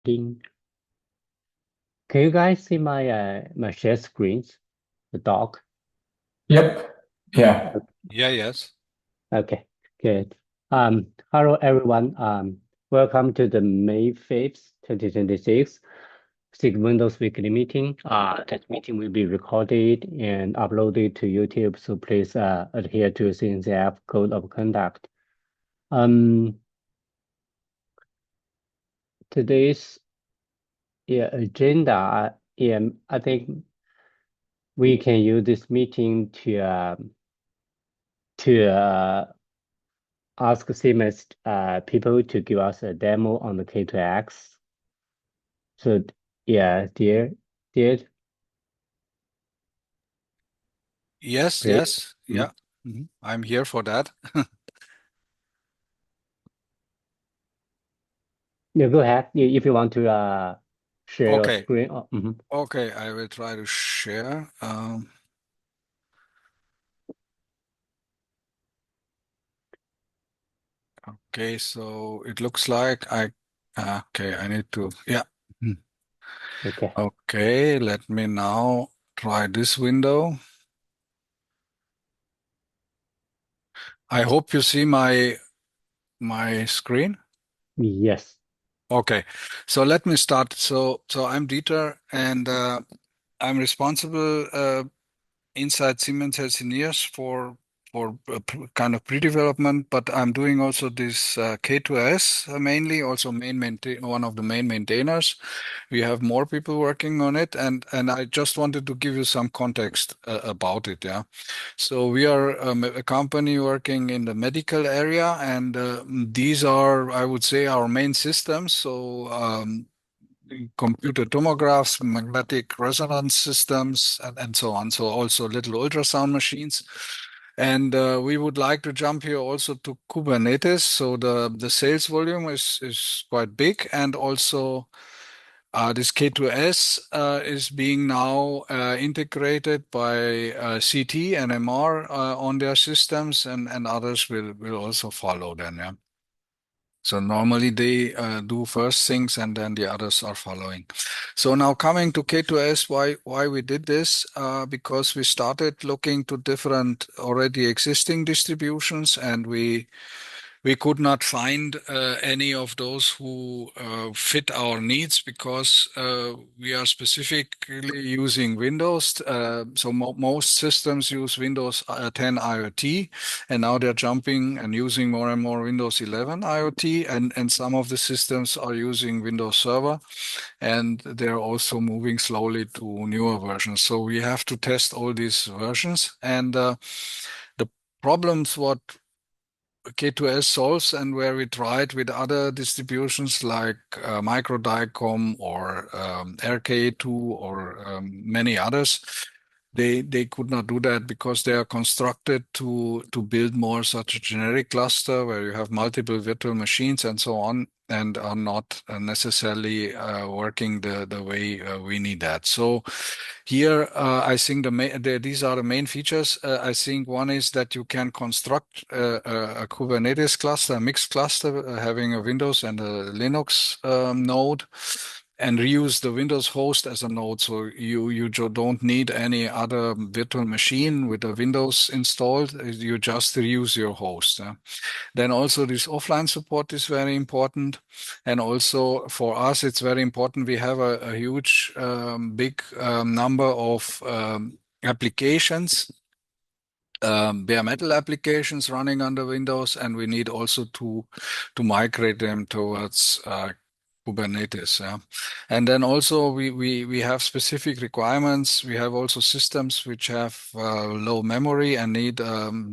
Ding. Can you guys see my my share screens? The dock? Yep. Yeah. Yeah, yes. Okay, good. Hello everyone. Welcome to the May 5th, 2026 SIG Windows weekly meeting. That meeting will be recorded and uploaded to YouTube, so please adhere to CNCF code of conduct. Um, today's agenda, I think we can use this meeting to ask Siemens people to give us a demo on the K2X. So yeah, dear, Yes, please. yes. Mm. Yeah. I'm here for that. Yeah, go ahead. If you want to share your Okay. screen. Okay, I will try to share. Okay, so it looks like okay, I need to, yeah. Mhm. Okay. Okay, let me now try this window. I hope you see my screen. Yes. Okay, so let me start. So I'm Dieter, and I'm responsible inside Siemens Healthineers for kind of pre-development, but I'm doing also this K2S mainly, also one of the main maintainers. We have more people working on it, and I just wanted to give you some context about it. Yeah, so we are a company working in the medical area, and these are, I would say, our main systems. So. Computer tomographs, magnetic resonance systems, and so on. So also little ultrasound machines. And we would like to jump here also to Kubernetes. So the sales volume is quite big, and also this K2S is being now integrated by CT and MR on their systems, and others will also follow then. Yeah. So normally they do first things and then the others are following. So now coming to K2S, why we did this? Because we started looking to different already existing distributions, and we could not find any of those who fit our needs because we are specifically using Windows. So most systems use Windows 10 IoT, and now they're jumping and using more and more Windows 11 IoT, and some of the systems are using Windows Server, and they're also moving slowly to newer versions. So we have to test all these versions, and the problems what K2S solves and where we tried with other distributions like MicroDICOM or RK2 or many others, they could not do that because they are constructed to build more such a generic cluster where you have multiple virtual machines and so on, and are not necessarily working the way we need that. So here, I think these are the main features. I think one is that you can construct a Kubernetes cluster, a mixed cluster, having a Windows and a Linux node, and reuse the Windows host as a node. So you don't need any other virtual machine with a Windows installed. You just reuse your host. Then also this offline support is very important. And also for us, it's very important. We have a huge, big number of applications, bare metal applications running under Windows, and we need also to migrate them towards Kubernetes. Yeah. And then also we have specific requirements. We have also systems which have low memory and need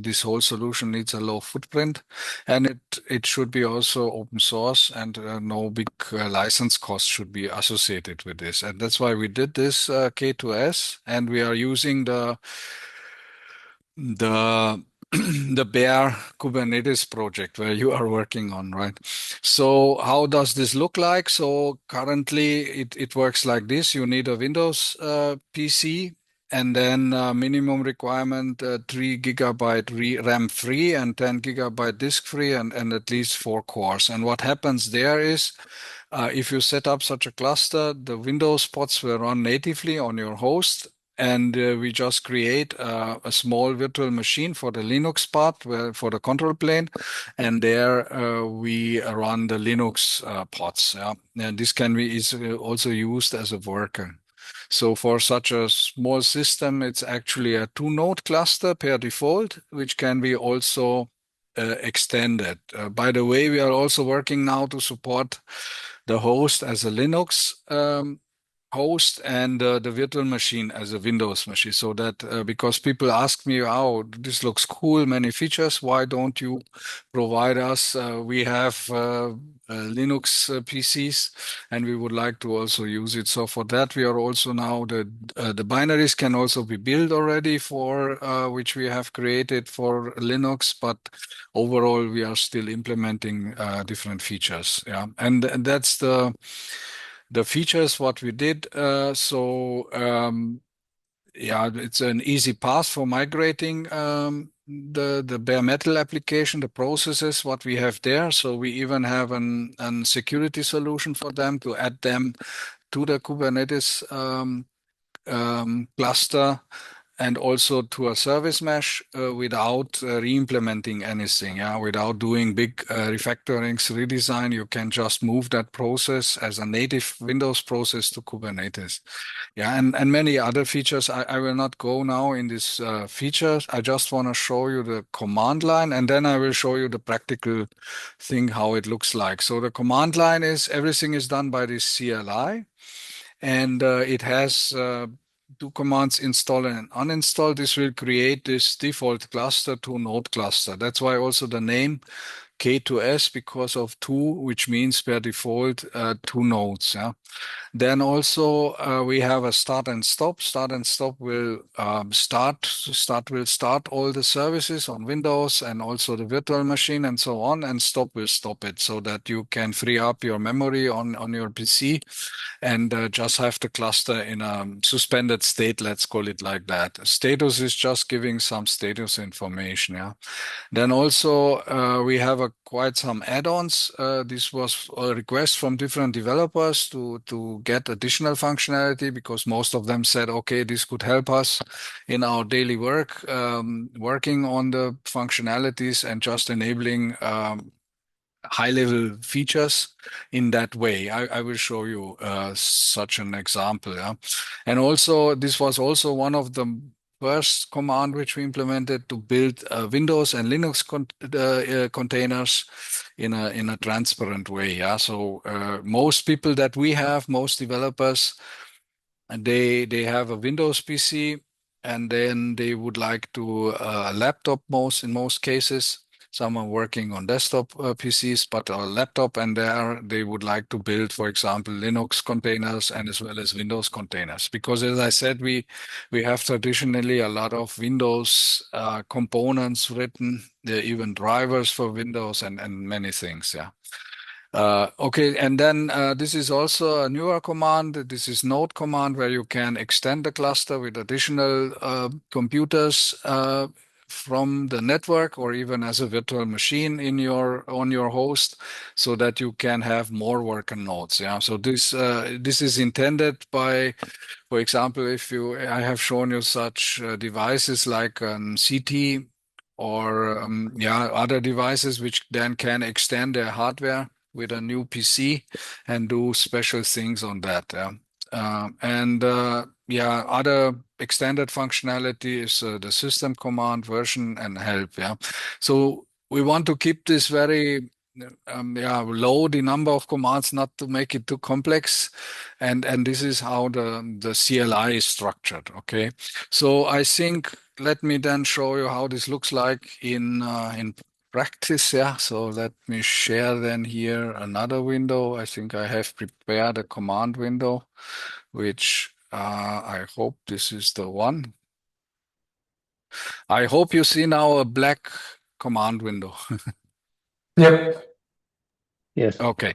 this whole solution needs a low footprint, and it should be also open source, and no big license costs should be associated with this. And that's why we did this K2S, and we are using the the bare Kubernetes project where you are working on, right? So how does this look like? So currently it works like this. You need a Windows PC. and then minimum requirement 3 gigabyte RAM free and 10 gigabyte disk free, and at least 4 cores. And what happens there is, if you set up such a cluster, the Windows pods will run natively on your host, and we just create a small virtual machine for the Linux part, for the control plane, and there we run the Linux pods. Yeah? And this can be also used as a worker. So for such a small system, it's actually a 2-node cluster per default, which can be also extended. By the way, we are also working now to support the host as a Linux host and the virtual machine as a Windows machine. So that because people ask me, oh, this looks cool, many features, why don't you provide us? We have Linux PCs and we would like to also use it. So for that, we are also now the binaries can also be built already for which we have created for Linux, but overall we are still implementing different features. Yeah, and that's the features what we did. Yeah, it's an easy path for migrating the bare metal application, the processes, what we have there. So we even have an security solution for them to add them to the Kubernetes cluster and also to a service mesh without re-implementing anything, yeah, without doing big refactorings, redesign. You can just move that process as a native Windows process to Kubernetes. Yeah, and many other features. I will not go now in these features. I just want to show you the command line, and then I will show you the practical thing, how it looks like. So the command line is, everything is done by this CLI, and it has two commands, install and uninstall. This will create this default cluster, 2-node cluster. That's why also the name K2S, because of 2, which means per default 2 nodes. Yeah. Then also we have a start and stop. Start and stop will start all the services on Windows and also the virtual machine and so on, and stop will stop it, so that you can free up your memory on your PC and just have the cluster in a suspended state, let's call it like that. Status is just giving some status information. Yeah. Then also we have quite some add-ons. This was a request from different developers to get additional functionality, because most of them said, okay, this could help us in our daily work, working on the functionalities and just enabling high-level features in that way. I will show you such an example. Yeah? And also, this was also one of the first command which we implemented to build Windows and Linux containers in a transparent way. Yeah. So most people that we have, most developers, and they have a Windows PC, and then they would like to a laptop in most cases. Some are working on desktop PCs, but a laptop, and there they would like to build, for example, Linux containers and as well as Windows containers. Because as I said, we have traditionally a lot of Windows components written, there are even drivers for Windows and many things. Yeah. Okay, and then this is also a newer command. This is node command, where you can extend the cluster with additional computers from the network, or even as a virtual machine on your host, so that you can have more worker nodes. Yeah. So this is intended by, for example, I have shown you such devices like CT or other devices which then can extend their hardware with a new PC and do special things on that. Other extended functionality is the system command, version, and help. Yeah, so we want to keep this very low, the number of commands, not to make it too complex, and this is how the CLI is structured. Okay, so I think let me then show you how this looks like in practice. Yeah, so let me share then here another window. I think I have prepared a command window, which I hope this is the one. I hope you see now a black command window. Yep. Yes. Okay.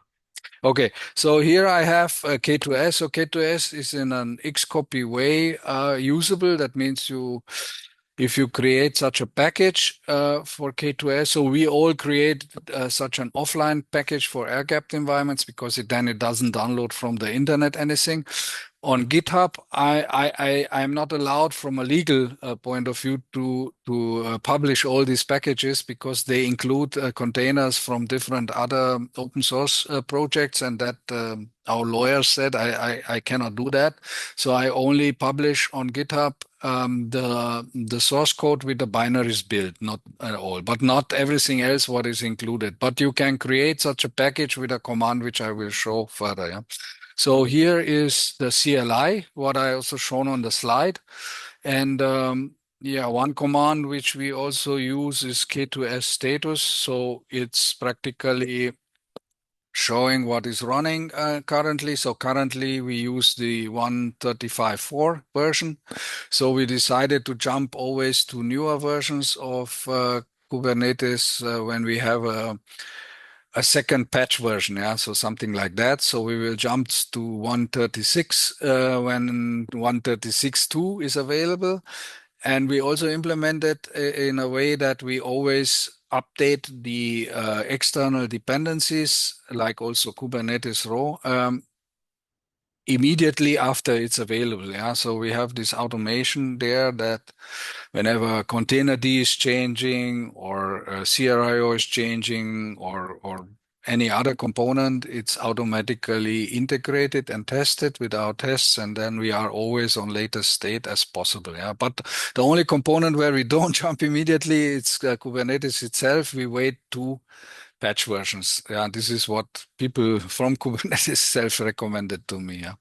Okay, so here I have K2S. So K2S is in an Xcopy way usable. That means if you create such a package for K2S, so we all create such an offline package for air-gapped environments because then it doesn't download from the internet anything. On GitHub, I'm not allowed from a legal point of view to publish all these packages because they include containers from different other open source projects, and that our lawyer said I cannot do that. So I only publish on GitHub the source code with the binaries built, not at all, but not everything else what is included. But you can create such a package with a command which I will show further. Yeah. So here is the CLI, what I also shown on the slide. And yeah, one command which we also use is K2S status. So it's practically showing what is running currently. So currently we use the 135.4 version. So we decided to jump always to newer versions of Kubernetes when we have a second patch version, yeah, so something like that. So we will jump to 136 when 136.2 is available. And we also implement it in a way that we always update the external dependencies, like also Kubernetes raw, immediately after it's available. Yeah, so we have this automation there that whenever container D is changing or CRIO is changing or any other component, it's automatically integrated and tested with our tests, and then we are always on latest state as possible. Yeah, but the only component where we don't jump immediately, it's Kubernetes itself. We wait 2 patch versions. Yeah, this is what people from Kubernetes self recommended to me. Yeah.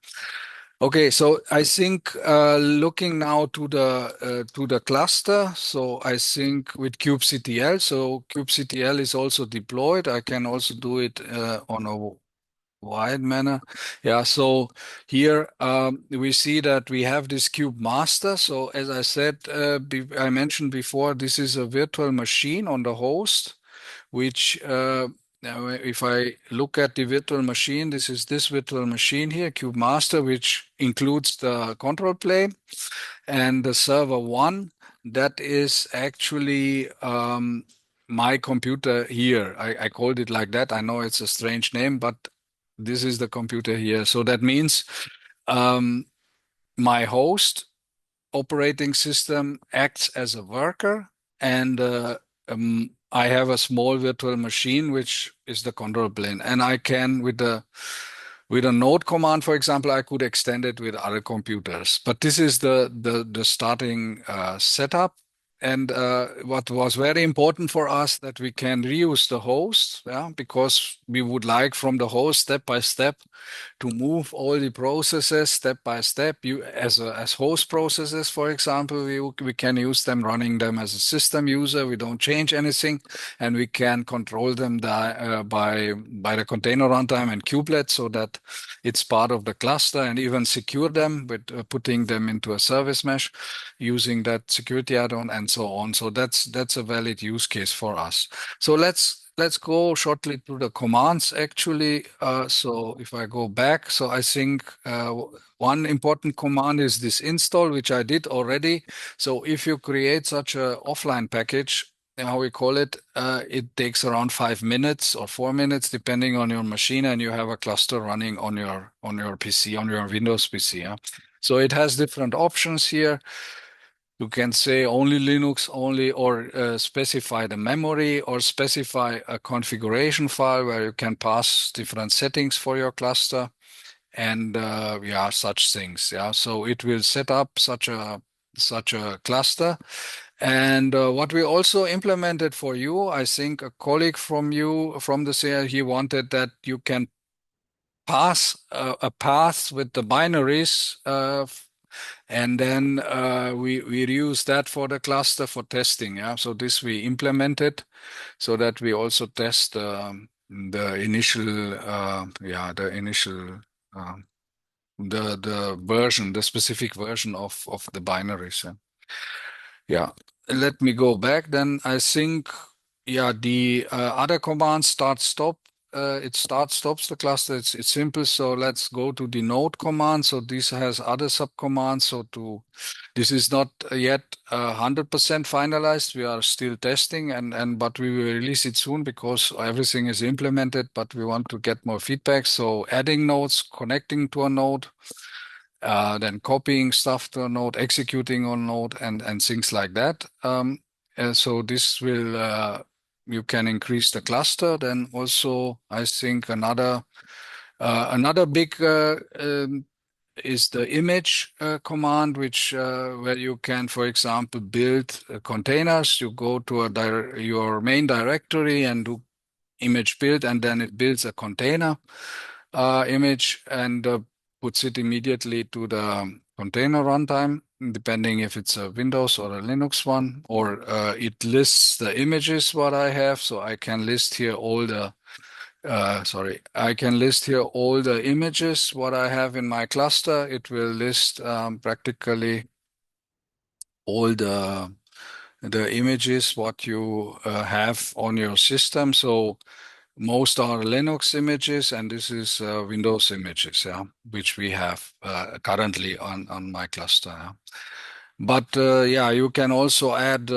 Okay, so I think looking now to the cluster. So I think with kubectl. So kubectl is also deployed. I can also do it on a wide manner. Yeah. So here we see that we have this kube master. So as I said, I mentioned before, this is a virtual machine on the host, which now if I look at the virtual machine, this is this virtual machine here, kube master, which includes the control plane, and the server 1. That is actually my computer here. I called it like that. I know it's a strange name, but this is the computer here. So that means my host operating system acts as a worker, and I have a small virtual machine which is the control plane, and I can with a node command, for example, I could extend it with other computers. But this is the starting setup. And what was very important for us that we can reuse the host, yeah, because we would like from the host step by step to move all the processes step by step. You as host processes, for example, we can use them, running them as a system user. We don't change anything, and we can control them by the container runtime and kubelet, so that it's part of the cluster, and even secure them with putting them into a service mesh using that security add-on and so on. So that's a valid use case for us. So let's go shortly through the commands actually. So if I go back, so I think one important command is this install, which I did already. So if you create such a offline package, how we call it, it takes around 5 minutes or 4 minutes, depending on your machine, and you have a cluster running on your PC, on your Windows PC. Yeah? So it has different options here. You can say only Linux only, or specify the memory, or specify a configuration file where you can pass different settings for your cluster, and yeah, such things. Yeah, so it will set up such a cluster. And what we also implemented for you, I think a colleague from you from the CL, he wanted that you can pass a path with the binaries, and then we use that for the cluster for testing. Yeah, so this we implemented so that we also test the initial the version, the specific version of the binaries. Yeah, let me go back then. I think, yeah, the other commands, start, stop, it stops the cluster. It's simple. So let's go to the node command. So this has other subcommands. This is not yet 100% finalized. We are still testing, but we will release it soon because everything is implemented. But we want to get more feedback. So adding nodes, connecting to a node, then copying stuff to a node, executing on node, and things like that. So this will you can increase the cluster. Then also, I think another big is the image command, which where you can, for example, build containers. You go to your main directory and do image build, and then it builds a container image and puts it immediately to the container runtime, depending if it's a Windows or a Linux one, or it lists the images what I have. So I can list here all the I can list here all the images what I have in my cluster. It will list practically all the images what you have on your system. So most are Linux images, and this is Windows images, yeah, which we have currently on my cluster. Yeah. But yeah, you can also add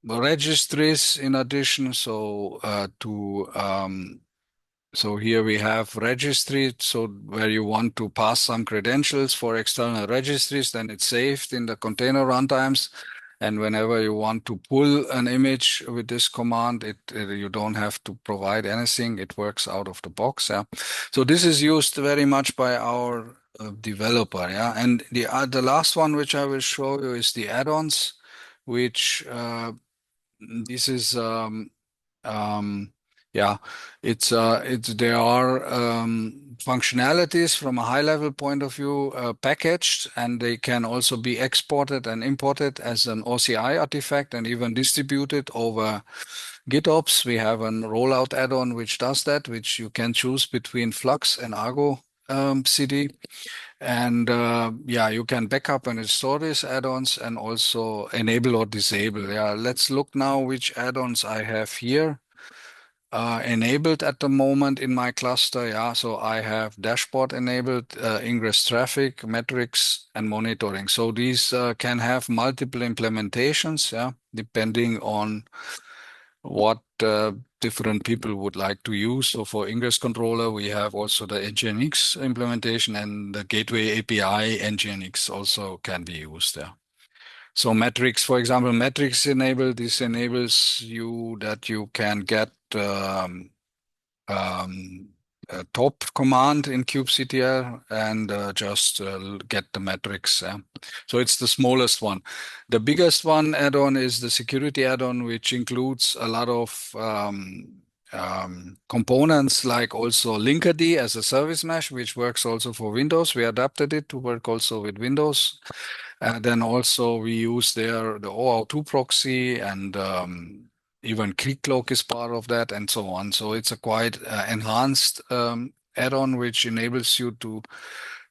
registries in addition. So here we have registry. So where you want to pass some credentials for external registries, then it's saved in the container runtimes. And whenever you want to pull an image with this command, you don't have to provide anything. It works out of the box. Yeah. So this is used very much by our developer. Yeah. And the last one which I will show you is the add-ons, which this is yeah, there are functionalities from a high level point of view packaged, and they can also be exported and imported as an OCI artifact and even distributed over GitOps. We have a rollout add-on which does that, which you can choose between Flux and Argo CD. And yeah, you can backup and restore these add-ons and also enable or disable. Yeah, let's look now which add-ons I have here enabled at the moment in my cluster. Yeah, so I have dashboard enabled, ingress traffic, metrics, and monitoring. So these can have multiple implementations, yeah, depending on what different people would like to use. So for ingress controller, we have also the Nginx implementation, and the gateway API Nginx also can be used there. So metrics, for example, metrics enabled, this enables you that you can get a top command in kubectl and just get the metrics. So it's the smallest one. The biggest one add-on is the security add-on, which includes a lot of components like also Linkerd as a service mesh, which works also for Windows. We adapted it to work also with Windows. Then also we use there the OAuth2 proxy, and even Keycloak is part of that, and so on. So it's a quite enhanced add-on which enables you to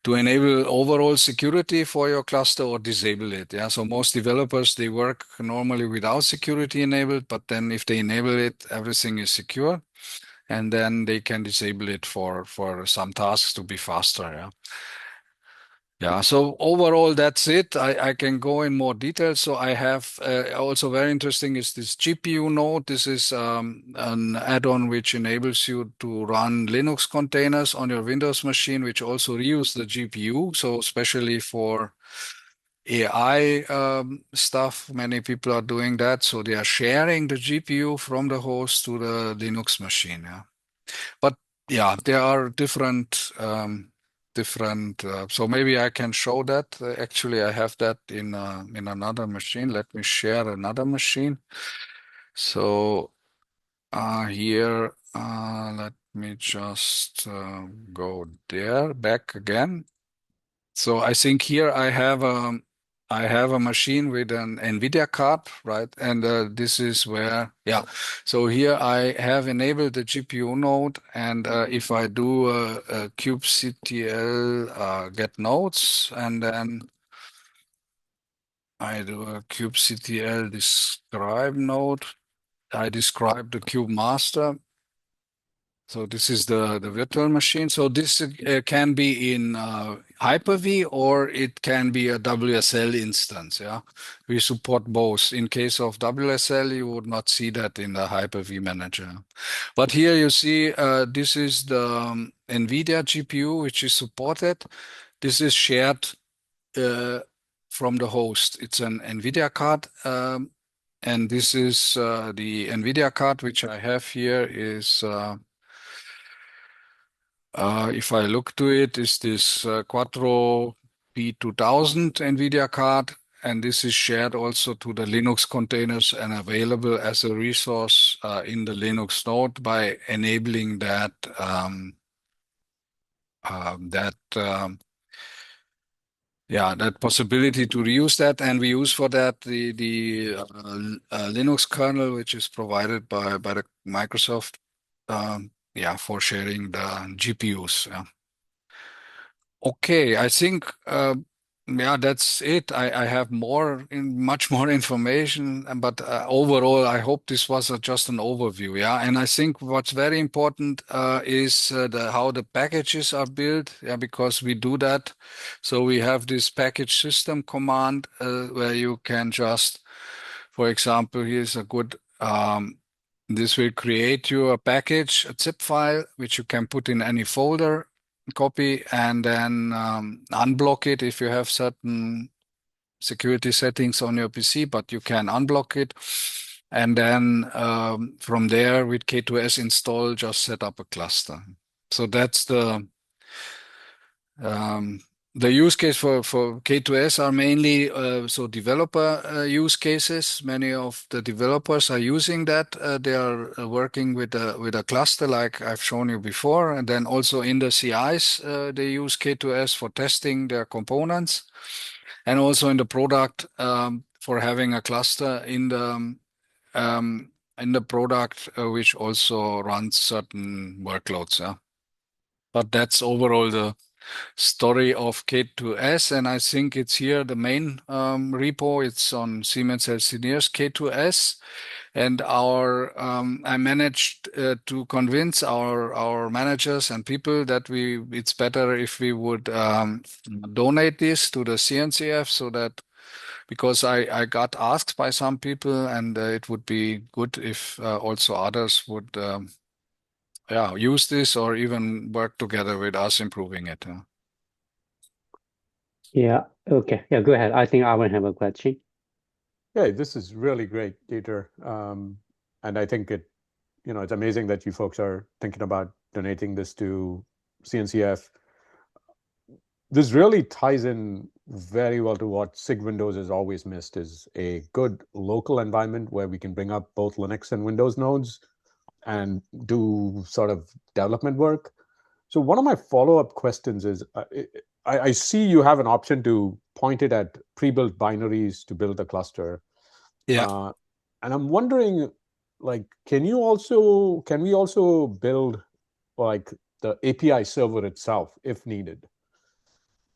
enable overall security for your cluster or disable it. Yeah. So most developers, they work normally without security enabled, but then if they enable it, everything is secure, and then they can disable it for some tasks to be faster. Yeah. Yeah, so overall, that's it. I can go in more detail. So I have also very interesting is this GPU node. This is an add-on which enables you to run Linux containers on your Windows machine, which also reuse the GPU. So especially for AI stuff, many people are doing that. So they are sharing the GPU from the host to the Linux machine. Yeah. But yeah, there are different so maybe I can show that. Actually, I have that in another machine. Let me share another machine. So here, let me just go there, back again. So I think here I have a machine with an NVIDIA card, right? And this is where, yeah. So here I have enabled the GPU node, and if I do a kubectl get nodes, and then I do a kubectl describe node, I describe the kube master. So this is the virtual machine. So this can be in Hyper-V or it can be a WSL instance. Yeah, we support both. In case of WSL, you would not see that in the Hyper-V manager. But here you see this is the NVIDIA GPU which is supported. This is shared from the host. It's an NVIDIA card. And this is the NVIDIA card which I have here is if I look to it, is this Quattro P2000 NVIDIA card, and this is shared also to the Linux containers and available as a resource in the Linux node by enabling that possibility to reuse that, and we use for that the Linux kernel, which is provided by the Microsoft, for sharing the GPUs. Yeah. Okay, I think that's it. I have much more information, but overall, I hope this was just an overview. Yeah, and I think what's very important is how the packages are built. Yeah, because we do that. So we have this package system command where you can just, for example, here's a good. This will create you a package, a zip file, which you can put in any folder, copy, and then unblock it if you have certain security settings on your PC, but you can unblock it. And then from there with K2S install, just set up a cluster. So that's the use case for K2S are mainly developer use cases. Many of the developers are using that. They are working with a cluster like I've shown you before, and then also in the CIs they use K2S for testing their components, and also in the product for having a cluster in the product which also runs certain workloads. Yeah, but that's overall the story of K2S, and I think it's here the main repo. It's on Siemens Healthineers K2S, and I managed to convince our managers and people that it's better if we would donate this to the CNCF, so that because I got asked by some people, and it would be good if also others would use this or even work together with us improving it. Yeah. Okay. Yeah. Go ahead. I think I will have a question. Yeah, this is really great, Dieter. And I think it's amazing that you folks are thinking about donating this to CNCF. This really ties in very well to what SIG Windows has always missed, is a good local environment where we can bring up both Linux and Windows nodes and do sort of development work. So one of my follow-up questions is, I see you have an option to point it at pre-built binaries to build a cluster. Yeah. And I'm wondering, like, can we also build like the API server itself if needed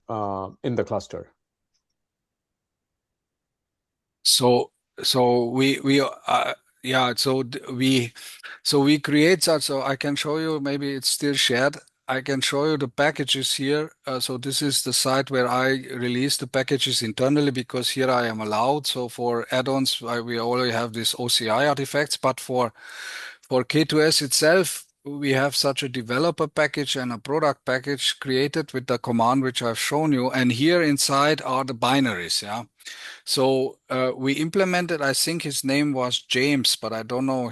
in the cluster? So we create that. So I can show you. Maybe it's still shared. I can show you the packages here. So this is the site where I release the packages internally, because here I am allowed. So for add-ons, we already have these OCI artifacts, but for K2S itself, we have such a developer package and a product package created with the command which I've shown you. And here inside are the binaries. Yeah. So we implemented, I think his name was James, but I don't know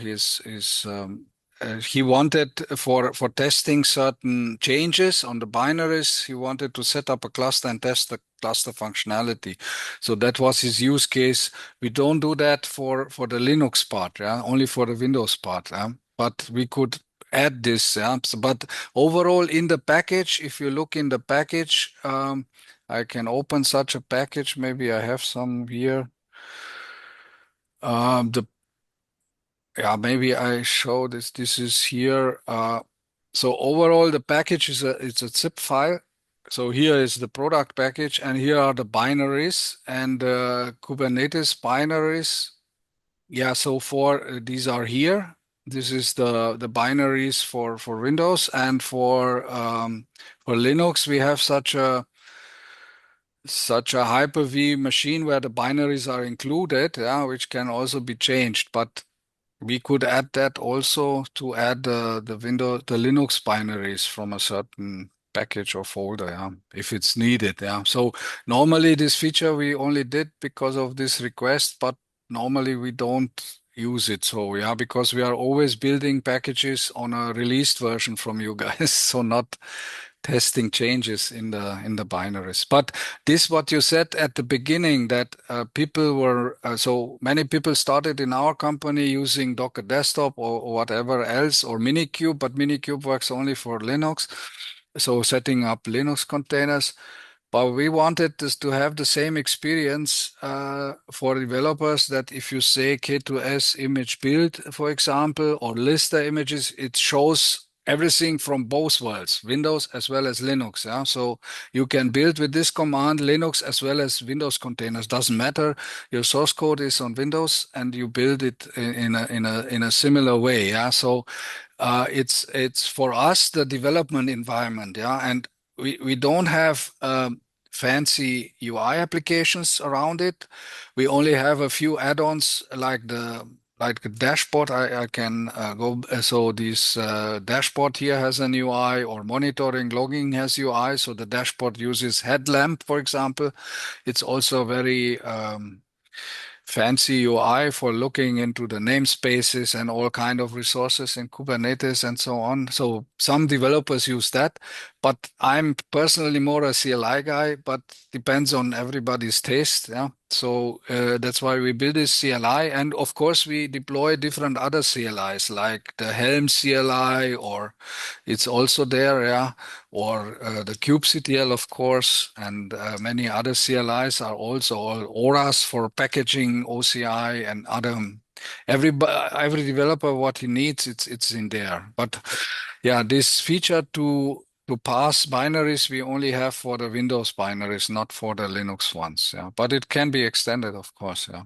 he wanted for testing certain changes on the binaries, he wanted to set up a cluster and test the cluster functionality. So that was his use case. We don't do that for the Linux part, yeah, only for the Windows part. Yeah? But we could add this. Yeah? But overall in the package, if you look in the package, I can open such a package. Maybe I have some here. Maybe I show this. This is here. So overall, the package it's a zip file. So here is the product package, and here are the binaries and Kubernetes binaries. Yeah. So these are here. This is the binaries for Windows, and for Linux we have such a Hyper-V machine where the binaries are included, yeah, which can also be changed. But we could add that also to add the Linux binaries from a certain package or folder, yeah, if it's needed, yeah. So normally this feature we only did because of this request, but normally we don't use it. So yeah, because we are always building packages on a released version from you guys, so not testing changes in the binaries. But this, what you said at the beginning, that people were so many people started in our company using Docker Desktop or whatever else, or Minikube, but Minikube works only for Linux. So setting up Linux containers. But we wanted this to have the same experience for developers, that if you say K2S image build, for example, or list the images, it shows everything from both worlds, Windows as well as Linux. Yeah, so you can build with this command Linux as well as Windows containers. Doesn't matter. Your source code is on Windows, and you build it in a similar way. Yeah, so it's for us the development environment. Yeah, and we don't have fancy UI applications around it. We only have a few add-ons like the dashboard. I can go. So this dashboard here has an UI, or monitoring logging has UI. So the dashboard uses headlamp, for example. It's also very fancy UI for looking into the namespaces and all kind of resources in Kubernetes and so on. So some developers use that, but I'm personally more a CLI guy, but depends on everybody's taste. Yeah. So that's why we build this CLI. And of course, we deploy different other CLIs like the Helm CLI, or it's also there. Yeah. Or the kubectl, of course, and many other CLIs are also, all auras for packaging, OCI, and other. Every developer, what he needs, it's in there. But yeah, this feature to pass binaries we only have for the Windows binaries, not for the Linux ones. Yeah, but it can be extended, of course. Yeah.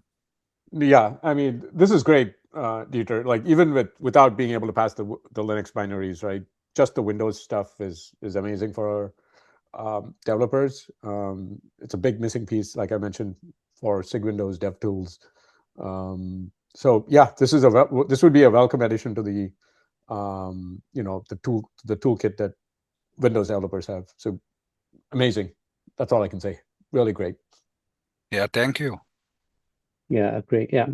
Yeah, I mean, this is great, Dieter. Like even without being able to pass the Linux binaries, right? Just the Windows stuff is amazing for developers. It's a big missing piece, like I mentioned, for SIG Windows dev tools. So yeah, this would be a welcome addition to the the toolkit that Windows developers have. So amazing. That's all I can say. Really great. Yeah. Thank you. Yeah, great. Yeah.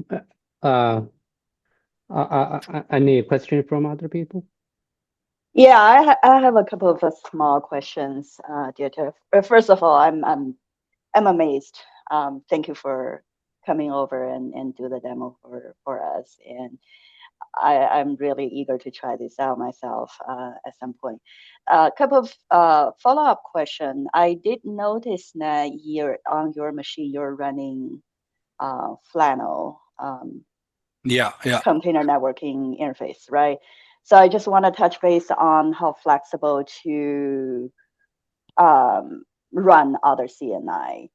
Any question from other people? Yeah, I have a couple of small questions, Dieter. First of all, I'm amazed. Thank you for coming over and do the demo for us. And I'm really eager to try this out myself at some point. A couple of follow-up question. I did notice that on your machine, you're running Flannel Yeah. container networking interface, right? So I just want to touch base on how flexible to run other CNI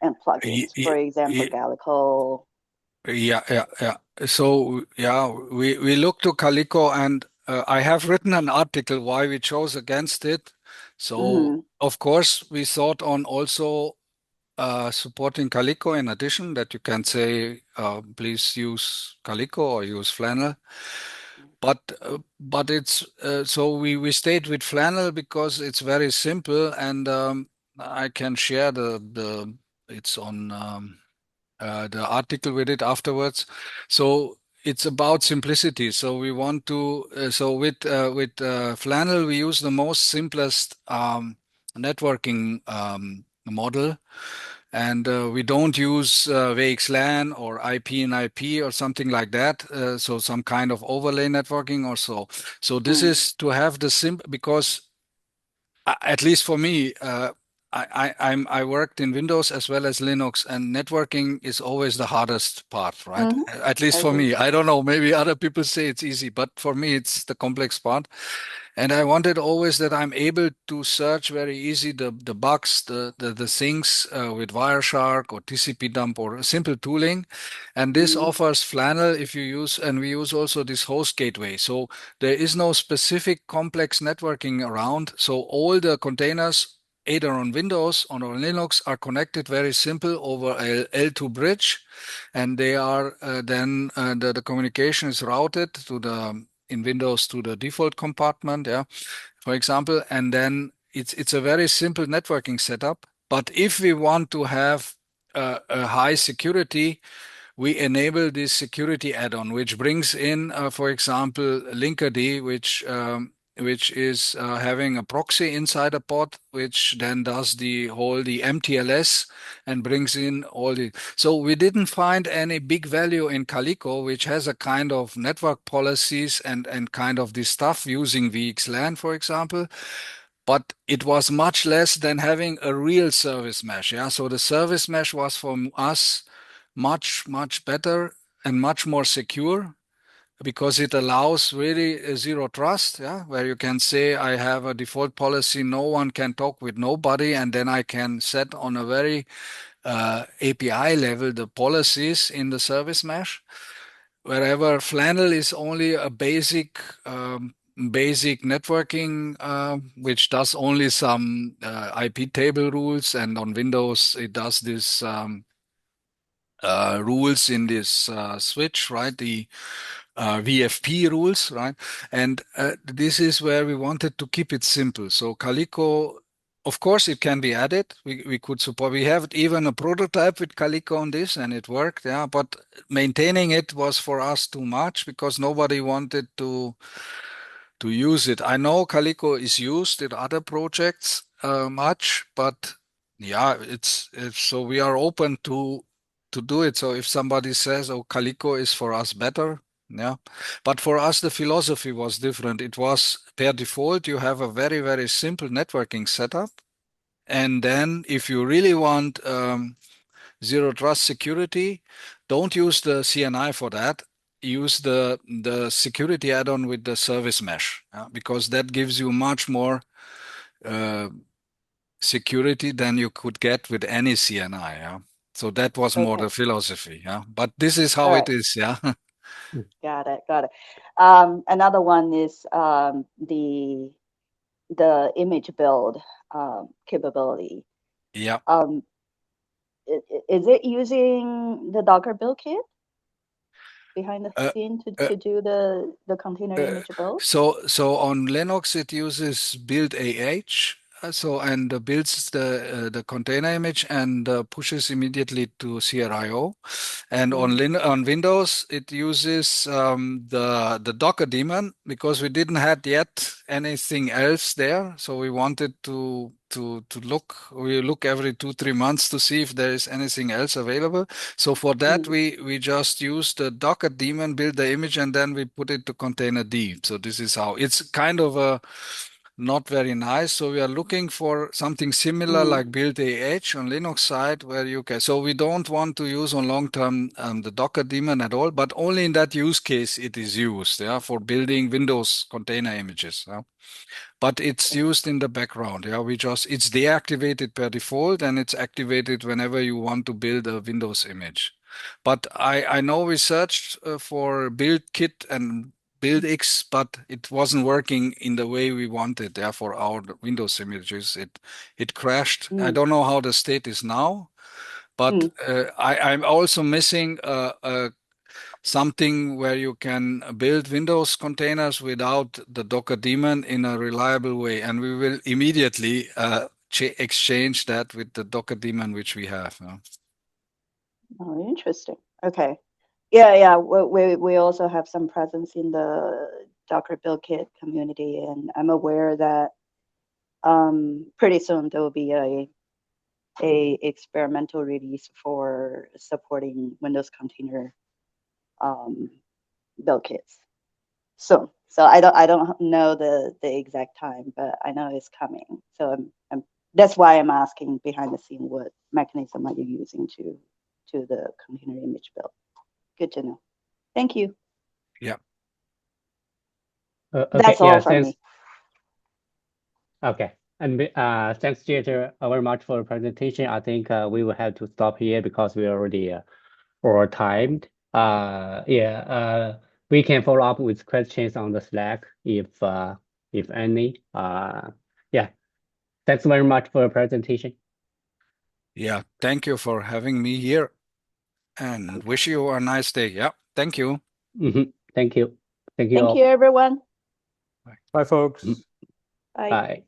and plugins. For example, Gallico. Yeah. So yeah, we look to Calico, and I have written an article why we chose against it. So of course we thought on also supporting Calico in addition, that you can say please use Calico or use Flannel. But it's so we stayed with Flannel because it's very simple, and I can share the it's on the article with it afterwards. So it's about simplicity. So we want to so with Flannel we use the most simplest networking model. And we don't use VXLAN or IP and IP or something like that. So some kind of overlay networking or so. So this is to have the because at least for me, I worked in Windows as well as Linux, and networking is always the hardest part, right? At least for me. I don't know, maybe other people say it's easy, but for me it's the complex part. And I wanted always that I'm able to search very easy the bugs, the things with Wireshark or TCP dump or simple tooling. And this offers Flannel if you use, and we use also this host gateway. So there is no specific complex networking around. So all the containers either on Windows or on Linux are connected very simple over a L2 bridge, and they are then the communication is routed to the in Windows to the default compartment, yeah, for example, and then it's a very simple networking setup. But if we want to have a high security, we enable this security add-on, which brings in, for example, Linkerd, which is having a proxy inside a pod, which then does the MTLS and brings in all the. So we didn't find any big value in Calico, which has a kind of network policies and kind of this stuff using VXLAN, for example. But it was much less than having a real service mesh. Yeah. So the service mesh was for us much better and much more secure because it allows really a zero trust, yeah, where you can say I have a default policy, no one can talk with nobody, and then I can set on a very API level the policies in the service mesh. Wherever Flannel is only a basic networking, which does only some IP table rules, and on Windows it does this rules in this switch, right? The VFP rules, right? And this is where we wanted to keep it simple. So Calico, of course, it can be added. We could support. We have even a prototype with Calico on this, and it worked. Yeah, but maintaining it was for us too much because nobody wanted to use it. I know Calico is used in other projects much, but yeah, it's so we are open to do it. So if somebody says, "Oh, Calico is for us better," yeah, but for us the philosophy was different. It was per default you have a very simple networking setup, and then if you really want zero trust security, don't use the CNI for that. Use the security add-on with the service mesh, because that gives you much more security than you could get with any CNI. Yeah. So that was more the philosophy. Yeah. But this is how it is. Yeah. Got it. Another one is the image build capability. Yeah. Is it using the Docker build kit behind the scene to do the container image build? So on Linux it uses build AH. And builds the container image and pushes immediately to CRIO. And on Windows it uses the Docker daemon because we didn't have yet anything else there. So we wanted to look. We look every 2-3 months to see if there is anything else available. So for that we just use the Docker daemon, build the image, and then we put it to container D. So this is how it's kind of a not very nice. So we are looking for something similar like build AH on Linux side where you can. So we don't want to use on long term the Docker daemon at all, but only in that use case it is used, yeah, for building Windows container images. Yeah. But it's used in the background. Yeah, it's deactivated per default and it's activated whenever you want to build a Windows image. But I know we searched for build kit and build X, but it wasn't working in the way we wanted. Therefore, our Windows images it crashed. I don't know how the state is now, but I'm also missing something where you can build Windows containers without the Docker daemon in a reliable way, and we will immediately exchange that with the Docker daemon which we have. Oh, interesting. Okay. Yeah. We also have some presence in the Docker build kit community, and I'm aware that pretty soon there will be a experimental release for supporting Windows container build kits. So I don't know the exact time, but I know it's coming. So I'm that's why I'm asking behind the scene, what mechanism are you using to the container image build? Good to know. Thank you. Yeah. Okay, That's all yeah, from thanks. me. Okay, and thanks, Dieter, very much for the presentation. I think we will have to stop here because we already overtimed. Yeah, we can follow up with questions on the Slack if any. Yeah, thanks very much for the presentation. Yeah. Thank you for having me here, and wish you a nice day. Yeah. Thank you. Thank you. Thank you Thank all. you, everyone. Bye, folks. Mhm. Bye. Bye.